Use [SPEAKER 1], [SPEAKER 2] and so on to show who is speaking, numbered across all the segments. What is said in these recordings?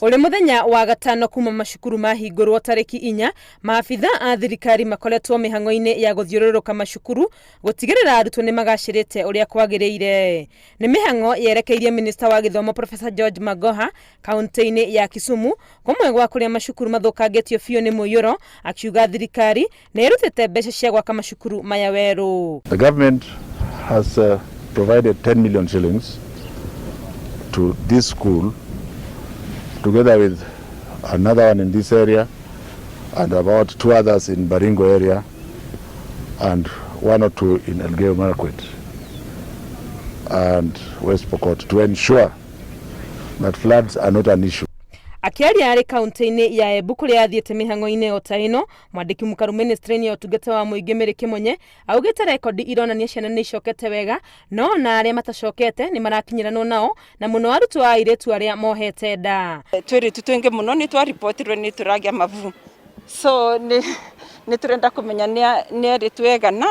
[SPEAKER 1] Ule muthenya wa gatano kuma mashukuru mahingurwo tariki 4 maabitha a thirikari makoretwo mihango-ini ya guthiururuka mashukuru gutigirira arutwo ni magacirite uria kwagiriire. Ni mihango yerekeirie Minister wa Githomo Professor George Magoha kaunti-ini ya Kisumu kumwe gwa kuria mashukuru mathukangitio biu ni muiyuro, akiuga thirikari ni irutite mbeca cia gwaka mashukuru maya weru.
[SPEAKER 2] The government has provided 10 million shillings to this school, together with another one in this area and about 2 others in Baringo area and 1 or 2 in Elgeyo Marakwet and West Pokot, to ensure that floods are not an issue.
[SPEAKER 1] Akiaria ari kaunti-ini ya Embu kuria athiete mihango-ini ota ino, mwandiki mukaru ministry-ini ya utungata wa muingi Mary Kimonye augite rekodi ironania ciana ni icokete wega, no na aria matacokete ni marakinyiranwo nao na muno arutwo a airetu aria mohete nda.
[SPEAKER 3] Twiritu twingi muno ni twa reportirwe ni turagia mavu, so ni turenda kumenya ni aritu wega na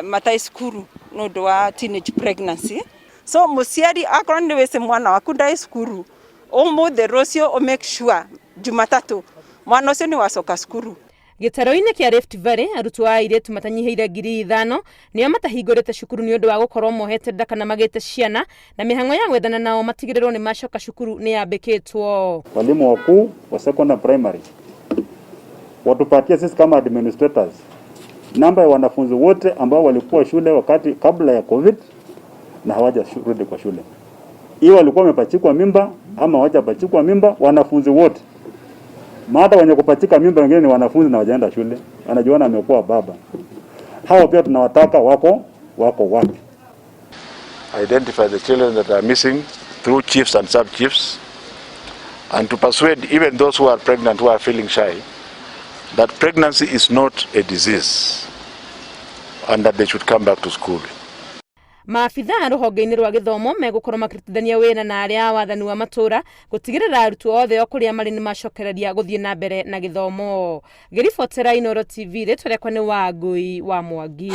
[SPEAKER 3] matai skuru nundu wa teenage pregnancy. So muciari akorwo ni wese mwana waku ndai skuru, umuthi rucio o make sure Jumatatu mwana ucio ni wacoka skuru.
[SPEAKER 1] Gitaro-ini kia Rift Valley arutwo a airetu matanyihiire 5,000 nio matahingurite cukuru ni undu wa gukorwo mohete nda kana magite ciana, na mihango ya gwethana nao matigirirwo ni macoka cukuru ni yambikitwo.
[SPEAKER 4] Walimu wakuu wa secondary primary watupatie sisi kama administrators namba ya wanafunzi wote ambao walikuwa shule wakati kabla ya COVID na hawajarudi kwa shule. Hiyo walikuwa wamepachikwa mimba ama hawajapachikwa mimba, wanafunzi wote. Hata wenye kupachika mimba wengine ni wanafunzi na wajaenda shule, anajiona amekuwa baba. Hao pia tunawataka wako wapi.
[SPEAKER 2] Identify the children that are missing through chiefs and sub-chiefs, and to persuade even those who are pregnant, who are feeling shy, that pregnancy is not a disease and that they should come back to school.
[SPEAKER 1] Maabitha a ruhonge-ini rwa githomo megukorwo makirutithania wira na aria wathani wa matura gutigirira arutwo othe okuria mari ni macokereria guthie na mbere na githomo. Ngiribotera Inooro TV, ritwa riakwa ni Wangui wa Mwangi.